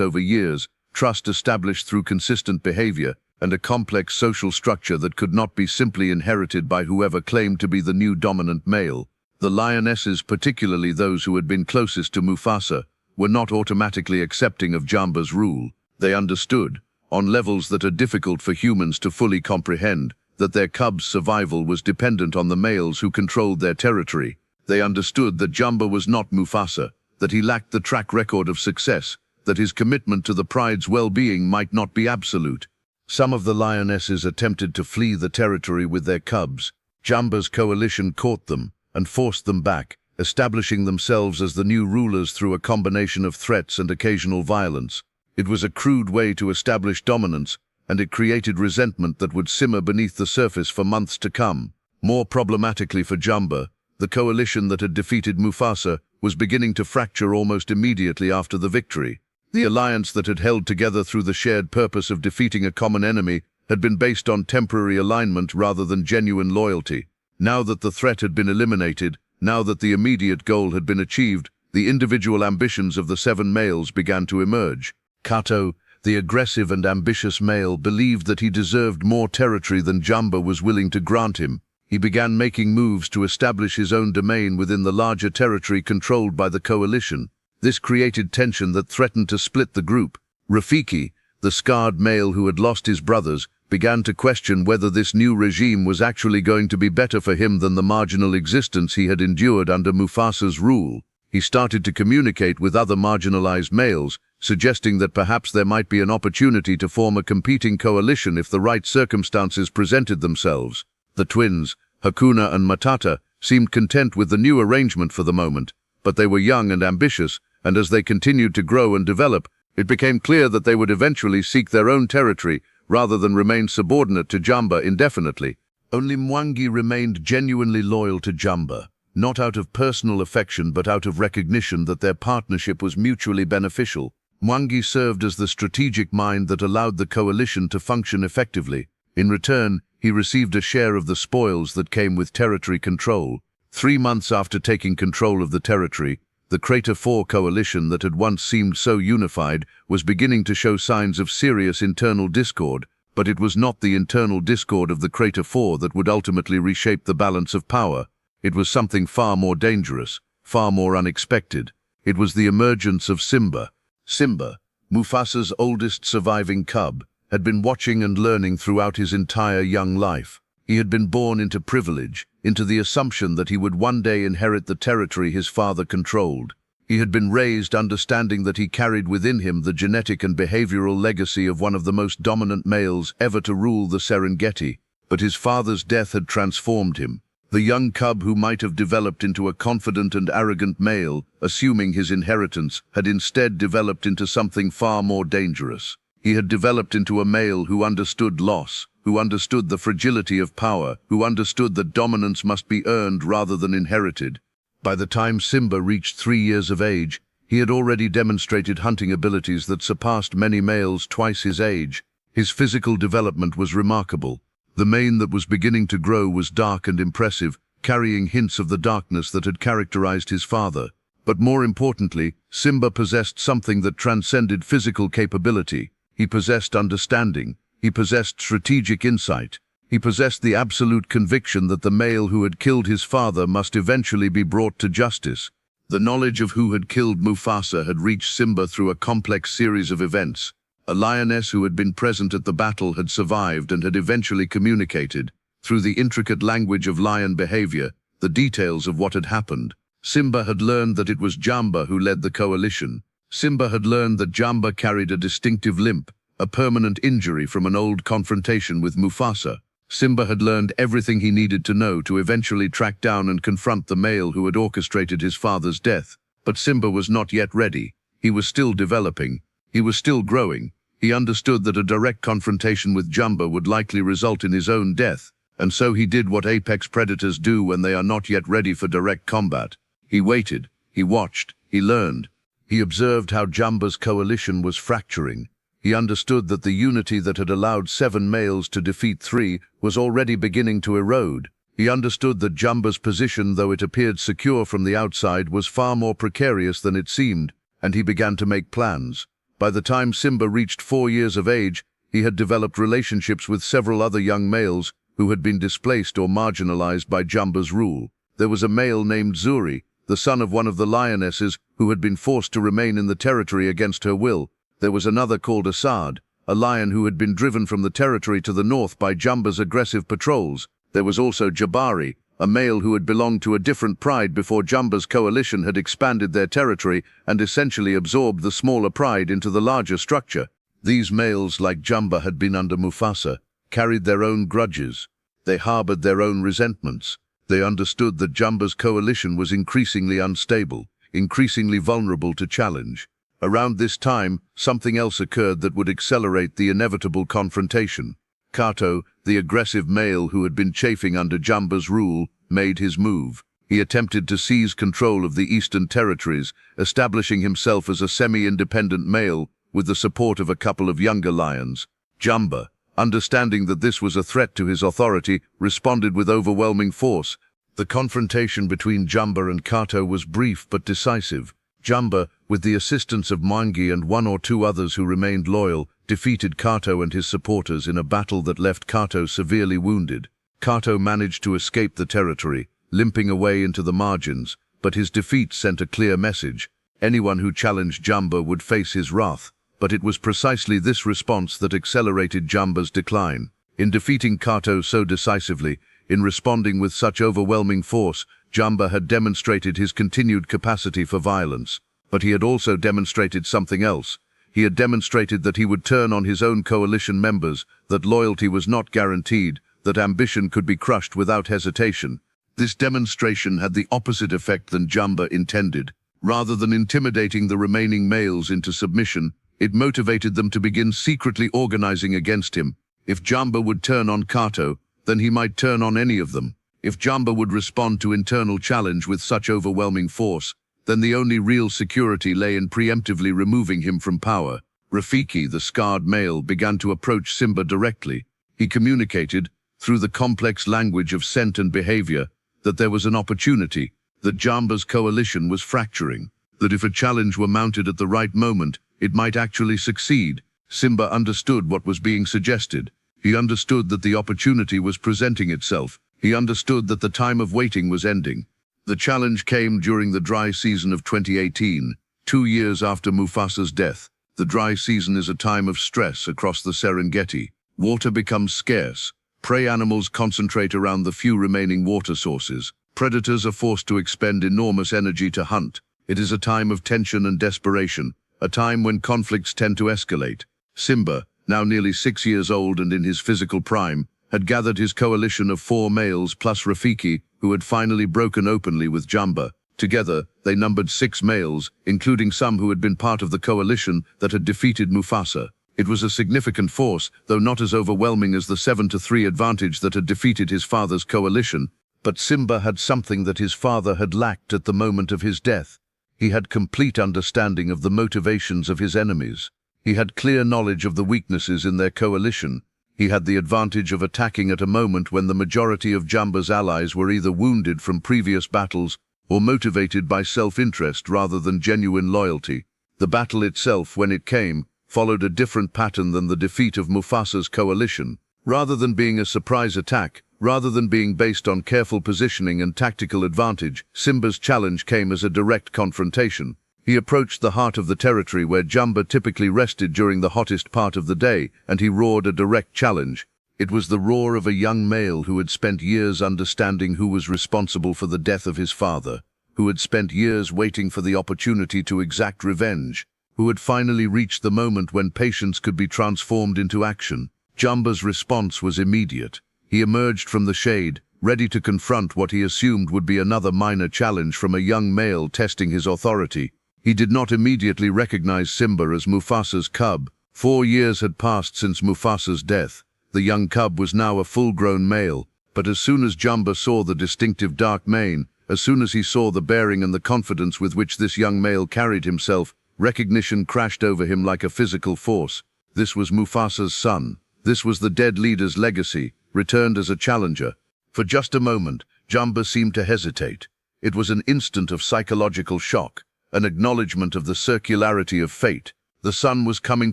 over years, trust established through consistent behavior, and a complex social structure that could not be simply inherited by whoever claimed to be the new dominant male. The lionesses, particularly those who had been closest to Mufasa, were not automatically accepting of Jamba's rule. They understood, on levels that are difficult for humans to fully comprehend, that their cubs' survival was dependent on the males who controlled their territory. They understood that Jumba was not Mufasa, that he lacked the track record of success, that his commitment to the pride's well-being might not be absolute. Some of the lionesses attempted to flee the territory with their cubs. Jamba's coalition caught them and forced them back, establishing themselves as the new rulers through a combination of threats and occasional violence. It was a crude way to establish dominance, and it created resentment that would simmer beneath the surface for months to come. More problematically for Jumba, the coalition that had defeated Mufasa was beginning to fracture almost immediately after the victory. The alliance that had held together through the shared purpose of defeating a common enemy had been based on temporary alignment rather than genuine loyalty. Now that the threat had been eliminated, now that the immediate goal had been achieved, the individual ambitions of the 7 males began to emerge. Kato, the aggressive and ambitious male, believed that he deserved more territory than Jumba was willing to grant him. He began making moves to establish his own domain within the larger territory controlled by the coalition. This created tension that threatened to split the group. Rafiki, the scarred male who had lost his brothers, began to question whether this new regime was actually going to be better for him than the marginal existence he had endured under Mufasa's rule. He started to communicate with other marginalized males, suggesting that perhaps there might be an opportunity to form a competing coalition if the right circumstances presented themselves. The twins, Hakuna and Matata, seemed content with the new arrangement for the moment, but they were young and ambitious, and as they continued to grow and develop, it became clear that they would eventually seek their own territory rather than remain subordinate to Jumba indefinitely. Only Mwangi remained genuinely loyal to Jumba, not out of personal affection but out of recognition that their partnership was mutually beneficial. Mwangi served as the strategic mind that allowed the coalition to function effectively. In return, he received a share of the spoils that came with territory control. 3 months after taking control of the territory, the Crater 4 coalition that had once seemed so unified was beginning to show signs of serious internal discord, but it was not the internal discord of the Crater 4 that would ultimately reshape the balance of power. It was something far more dangerous, far more unexpected. It was the emergence of Simba. Simba, Mufasa's oldest surviving cub, had been watching and learning throughout his entire young life. He had been born into privilege, into the assumption that he would one day inherit the territory his father controlled. He had been raised understanding that he carried within him the genetic and behavioral legacy of one of the most dominant males ever to rule the Serengeti. But his father's death had transformed him. The young cub who might have developed into a confident and arrogant male, assuming his inheritance, had instead developed into something far more dangerous. He had developed into a male who understood loss, who understood the fragility of power, who understood that dominance must be earned rather than inherited. By the time Simba reached 3 years of age, he had already demonstrated hunting abilities that surpassed many males twice his age. His physical development was remarkable. The mane that was beginning to grow was dark and impressive, carrying hints of the darkness that had characterized his father. But more importantly, Simba possessed something that transcended physical capability. He possessed understanding. He possessed strategic insight. He possessed the absolute conviction that the male who had killed his father must eventually be brought to justice. The knowledge of who had killed Mufasa had reached Simba through a complex series of events. A lioness who had been present at the battle had survived and had eventually communicated, through the intricate language of lion behavior, the details of what had happened. Simba had learned that it was Jumba who led the coalition. Simba had learned that Jumba carried a distinctive limp, a permanent injury from an old confrontation with Mufasa. Simba had learned everything he needed to know to eventually track down and confront the male who had orchestrated his father's death. But Simba was not yet ready. He was still developing. He was still growing. He understood that a direct confrontation with Jumba would likely result in his own death. And so he did what apex predators do when they are not yet ready for direct combat. He waited, he watched, he learned. He observed how Jumba's coalition was fracturing. He understood that the unity that had allowed 7 males to defeat 3 was already beginning to erode. He understood that Jumba's position, though it appeared secure from the outside, was far more precarious than it seemed, and he began to make plans. By the time Simba reached 4 years of age, he had developed relationships with several other young males who had been displaced or marginalized by Jumba's rule. There was a male named Zuri, the son of one of the lionesses, who had been forced to remain in the territory against her will. There was another called Assad, a lion who had been driven from the territory to the north by Jumba's aggressive patrols. There was also Jabari, a male who had belonged to a different pride before Jumba's coalition had expanded their territory and essentially absorbed the smaller pride into the larger structure. These males, like Jumba had been under Mufasa, carried their own grudges. They harbored their own resentments. They understood that Jumba's coalition was increasingly unstable, increasingly vulnerable to challenge. Around this time, something else occurred that would accelerate the inevitable confrontation. Kato, the aggressive male who had been chafing under Jumba's rule, made his move. He attempted to seize control of the eastern territories, establishing himself as a semi-independent male with the support of a couple of younger lions. Jumba, understanding that this was a threat to his authority, responded with overwhelming force. The confrontation between Jumba and Kato was brief but decisive. Jumba, with the assistance of Mangi and 1 or 2 others who remained loyal, defeated Kato and his supporters in a battle that left Kato severely wounded. Kato managed to escape the territory, limping away into the margins, but his defeat sent a clear message. Anyone who challenged Jumba would face his wrath, but it was precisely this response that accelerated Jumba's decline. In defeating Kato so decisively, in responding with such overwhelming force, Jumba had demonstrated his continued capacity for violence. But he had also demonstrated something else. He had demonstrated that he would turn on his own coalition members, that loyalty was not guaranteed, that ambition could be crushed without hesitation. This demonstration had the opposite effect than Jumba intended. Rather than intimidating the remaining males into submission, it motivated them to begin secretly organizing against him. If Jumba would turn on Kato, then he might turn on any of them. If Jumba would respond to internal challenge with such overwhelming force, then the only real security lay in preemptively removing him from power. Rafiki, the scarred male, began to approach Simba directly. He communicated, through the complex language of scent and behavior, that there was an opportunity, that Jumba's coalition was fracturing, that if a challenge were mounted at the right moment, it might actually succeed. Simba understood what was being suggested. He understood that the opportunity was presenting itself. He understood that the time of waiting was ending. The challenge came during the dry season of 2018, 2 years after Mufasa's death. The dry season is a time of stress across the Serengeti. Water becomes scarce. Prey animals concentrate around the few remaining water sources. Predators are forced to expend enormous energy to hunt. It is a time of tension and desperation, a time when conflicts tend to escalate. Simba, now nearly 6 years old and in his physical prime, had gathered his coalition of 4 males plus Rafiki, who had finally broken openly with Jumba. Together, they numbered 6 males, including some who had been part of the coalition that had defeated Mufasa. It was a significant force, though not as overwhelming as the 7-3 advantage that had defeated his father's coalition. But Simba had something that his father had lacked at the moment of his death. He had complete understanding of the motivations of his enemies. He had clear knowledge of the weaknesses in their coalition. He had the advantage of attacking at a moment when the majority of Jumba's allies were either wounded from previous battles or motivated by self-interest rather than genuine loyalty. The battle itself, when it came, followed a different pattern than the defeat of Mufasa's coalition. Rather than being a surprise attack, rather than being based on careful positioning and tactical advantage, Simba's challenge came as a direct confrontation. He approached the heart of the territory where Jumba typically rested during the hottest part of the day, and he roared a direct challenge. It was the roar of a young male who had spent years understanding who was responsible for the death of his father, who had spent years waiting for the opportunity to exact revenge, who had finally reached the moment when patience could be transformed into action. Jumba's response was immediate. He emerged from the shade, ready to confront what he assumed would be another minor challenge from a young male testing his authority. He did not immediately recognize Simba as Mufasa's cub. 4 years had passed since Mufasa's death. The young cub was now a full-grown male, But as soon as Jumba saw the distinctive dark mane, as soon as he saw the bearing and the confidence with which this young male carried himself, recognition crashed over him like a physical force. This was Mufasa's son. This was the dead leader's legacy, returned as a challenger. For just a moment, Jumba seemed to hesitate. It was an instant of psychological shock, an acknowledgement of the circularity of fate. The son was coming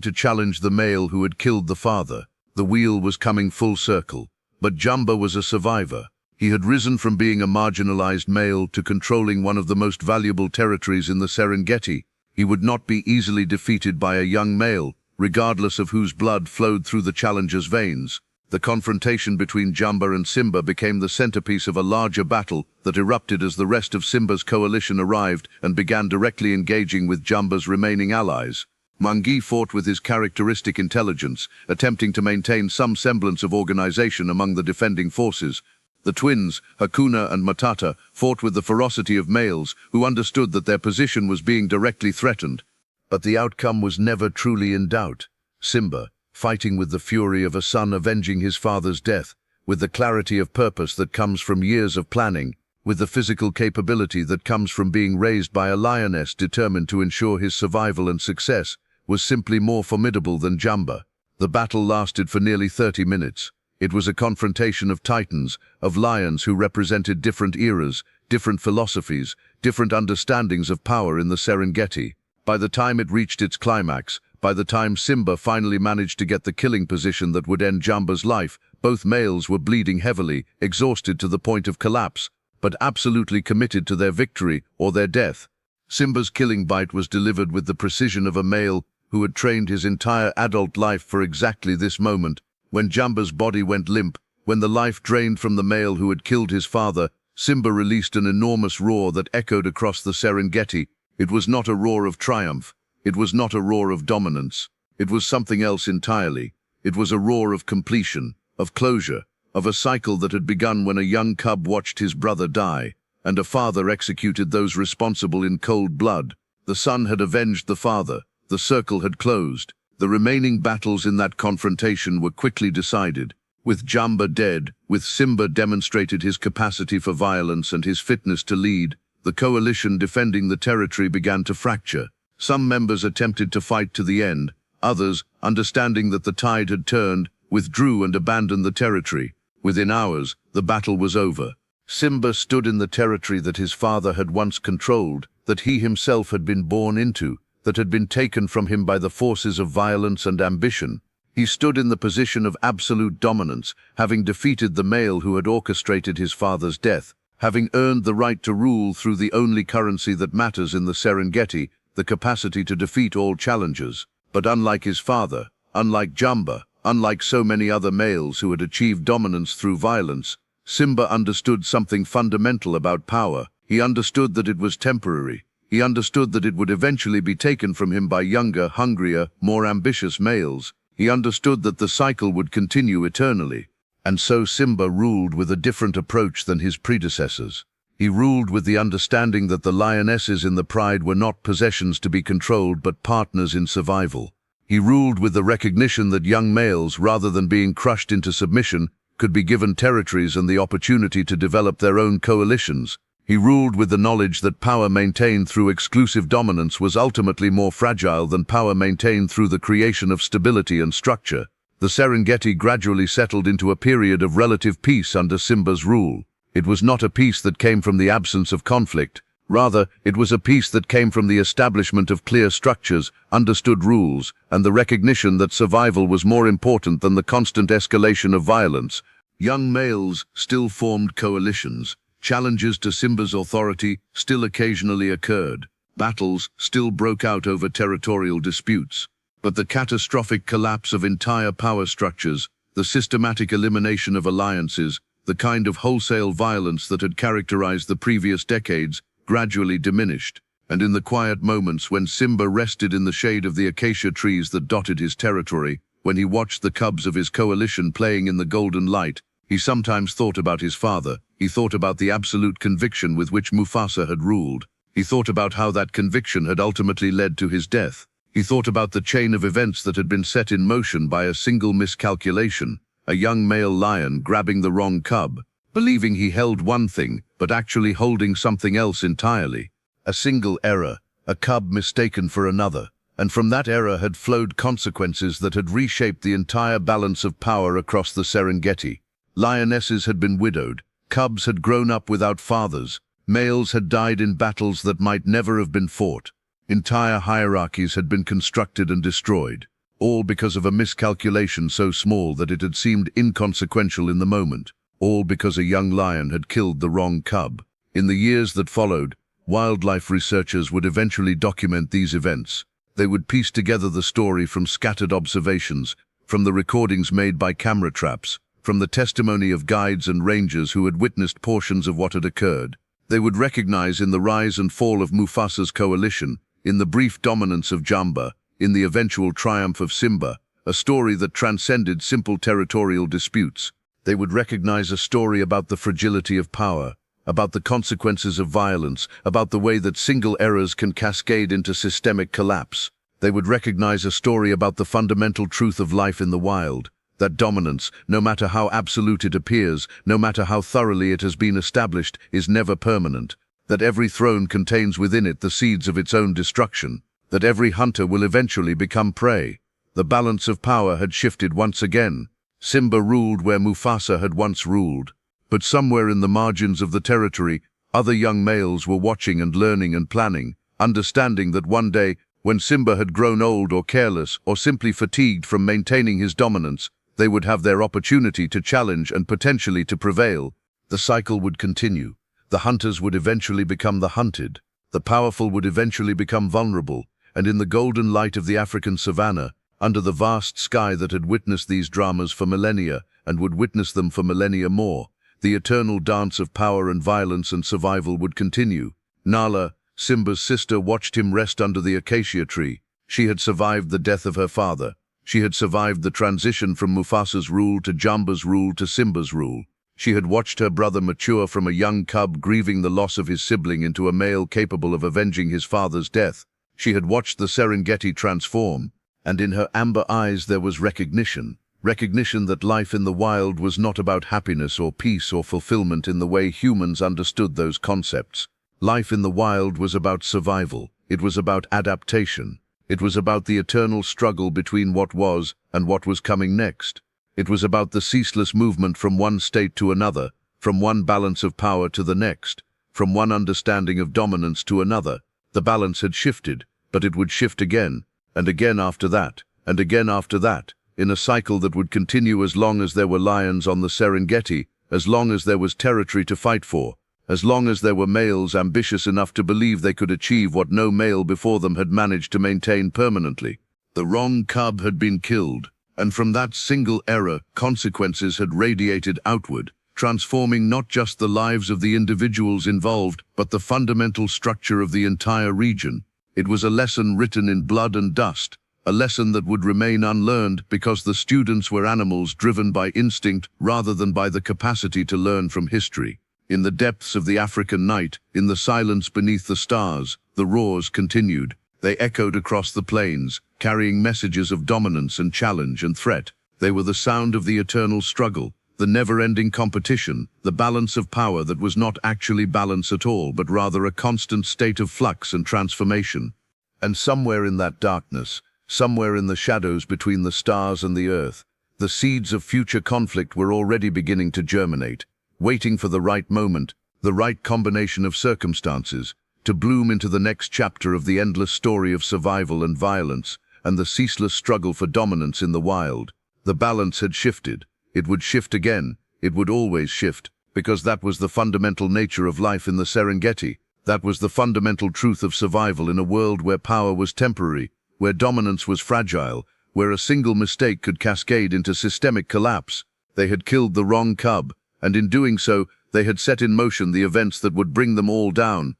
to challenge the male who had killed the father. The wheel was coming full circle. But Jumba was a survivor. He had risen from being a marginalized male to controlling one of the most valuable territories in the Serengeti. He would not be easily defeated by a young male, regardless of whose blood flowed through the challenger's veins. The confrontation between Jumba and Simba became the centerpiece of a larger battle that erupted as the rest of Simba's coalition arrived and began directly engaging with Jumba's remaining allies. Mangi fought with his characteristic intelligence, attempting to maintain some semblance of organization among the defending forces. The twins, Hakuna and Matata, fought with the ferocity of males who understood that their position was being directly threatened. But the outcome was never truly in doubt. Simba, fighting with the fury of a son avenging his father's death, with the clarity of purpose that comes from years of planning, with the physical capability that comes from being raised by a lioness determined to ensure his survival and success, was simply more formidable than Jumba. The battle lasted for nearly 30 minutes. It was a confrontation of titans, of lions who represented different eras, different philosophies, different understandings of power in the Serengeti. By the time it reached its climax, by the time Simba finally managed to get the killing position that would end Jumba's life, both males were bleeding heavily, exhausted to the point of collapse, but absolutely committed to their victory or their death. Simba's killing bite was delivered with the precision of a male who had trained his entire adult life for exactly this moment. When Jumba's body went limp, when the life drained from the male who had killed his father, Simba released an enormous roar that echoed across the Serengeti. It was not a roar of triumph. It was not a roar of dominance. It was something else entirely. It was a roar of completion, of closure, of a cycle that had begun when a young cub watched his brother die, and a father executed those responsible in cold blood. The son had avenged the father. The circle had closed. The remaining battles in that confrontation were quickly decided. With Jumba dead, with Simba demonstrated his capacity for violence and his fitness to lead, the coalition defending the territory began to fracture. Some members attempted to fight to the end. Others, understanding that the tide had turned, withdrew and abandoned the territory. Within hours, the battle was over. Simba stood in the territory that his father had once controlled, that he himself had been born into, that had been taken from him by the forces of violence and ambition. He stood in the position of absolute dominance, having defeated the male who had orchestrated his father's death, having earned the right to rule through the only currency that matters in the Serengeti, the capacity to defeat all challengers. But unlike his father, unlike Jumba, unlike so many other males who had achieved dominance through violence, Simba understood something fundamental about power. He understood that it was temporary. He understood that it would eventually be taken from him by younger, hungrier, more ambitious males. He understood that the cycle would continue eternally. And so Simba ruled with a different approach than his predecessors. He ruled with the understanding that the lionesses in the pride were not possessions to be controlled but partners in survival. He ruled with the recognition that young males, rather than being crushed into submission, could be given territories and the opportunity to develop their own coalitions. He ruled with the knowledge that power maintained through exclusive dominance was ultimately more fragile than power maintained through the creation of stability and structure. The Serengeti gradually settled into a period of relative peace under Simba's rule. It was not a peace that came from the absence of conflict. Rather, it was a peace that came from the establishment of clear structures, understood rules, and the recognition that survival was more important than the constant escalation of violence. Young males still formed coalitions. Challenges to Simba's authority still occasionally occurred. Battles still broke out over territorial disputes. But the catastrophic collapse of entire power structures, the systematic elimination of alliances, the kind of wholesale violence that had characterized the previous decades, gradually diminished. And in the quiet moments when Simba rested in the shade of the acacia trees that dotted his territory, when he watched the cubs of his coalition playing in the golden light, he sometimes thought about his father. He thought about the absolute conviction with which Mufasa had ruled. He thought about how that conviction had ultimately led to his death. He thought about the chain of events that had been set in motion by a single miscalculation, a young male lion grabbing the wrong cub, believing he held one thing, but actually holding something else entirely. A single error, a cub mistaken for another, and from that error had flowed consequences that had reshaped the entire balance of power across the Serengeti. Lionesses had been widowed, cubs had grown up without fathers, males had died in battles that might never have been fought. Entire hierarchies had been constructed and destroyed, all because of a miscalculation so small that it had seemed inconsequential in the moment, all because a young lion had killed the wrong cub. In the years that followed, wildlife researchers would eventually document these events. They would piece together the story from scattered observations, from the recordings made by camera traps, from the testimony of guides and rangers who had witnessed portions of what had occurred. They would recognize in the rise and fall of Mufasa's coalition, in the brief dominance of Jamba, in the eventual triumph of Simba, a story that transcended simple territorial disputes. They would recognize a story about the fragility of power, about the consequences of violence, about the way that single errors can cascade into systemic collapse. They would recognize a story about the fundamental truth of life in the wild, that dominance, no matter how absolute it appears, no matter how thoroughly it has been established, is never permanent, that every throne contains within it the seeds of its own destruction, that every hunter will eventually become prey. The balance of power had shifted once again. Simba ruled where Mufasa had once ruled. But somewhere in the margins of the territory, other young males were watching and learning and planning, understanding that one day, when Simba had grown old or careless or simply fatigued from maintaining his dominance, they would have their opportunity to challenge and potentially to prevail. The cycle would continue. The hunters would eventually become the hunted. The powerful would eventually become vulnerable, and in the golden light of the African savanna, under the vast sky that had witnessed these dramas for millennia and would witness them for millennia more, the eternal dance of power and violence and survival would continue. Nala, Simba's sister, watched him rest under the acacia tree. She had survived the death of her father. She had survived the transition from Mufasa's rule to Jamba's rule to Simba's rule. She had watched her brother mature from a young cub grieving the loss of his sibling into a male capable of avenging his father's death. She had watched the Serengeti transform, and in her amber eyes there was recognition. Recognition that life in the wild was not about happiness or peace or fulfillment in the way humans understood those concepts. Life in the wild was about survival. It was about adaptation. It was about the eternal struggle between what was and what was coming next. It was about the ceaseless movement from one state to another, from one balance of power to the next, from one understanding of dominance to another. The balance had shifted, but it would shift again, and again after that, and again after that, in a cycle that would continue as long as there were lions on the Serengeti, as long as there was territory to fight for, as long as there were males ambitious enough to believe they could achieve what no male before them had managed to maintain permanently. The wrong cub had been killed, and from that single error, consequences had radiated outward, transforming not just the lives of the individuals involved, but the fundamental structure of the entire region. It was a lesson written in blood and dust, a lesson that would remain unlearned because the students were animals driven by instinct rather than by the capacity to learn from history. In the depths of the African night, in the silence beneath the stars, the roars continued. They echoed across the plains, carrying messages of dominance and challenge and threat. They were the sound of the eternal struggle, the never-ending competition, the balance of power that was not actually balance at all, but rather a constant state of flux and transformation. And somewhere in that darkness, somewhere in the shadows between the stars and the earth, the seeds of future conflict were already beginning to germinate, waiting for the right moment, the right combination of circumstances, to bloom into the next chapter of the endless story of survival and violence, and the ceaseless struggle for dominance in the wild. The balance had shifted. It would shift again. It would always shift, because that was the fundamental nature of life in the Serengeti. That was the fundamental truth of survival in a world where power was temporary, where dominance was fragile, where a single mistake could cascade into systemic collapse. They had killed the wrong cub, and in doing so, they had set in motion the events that would bring them all down.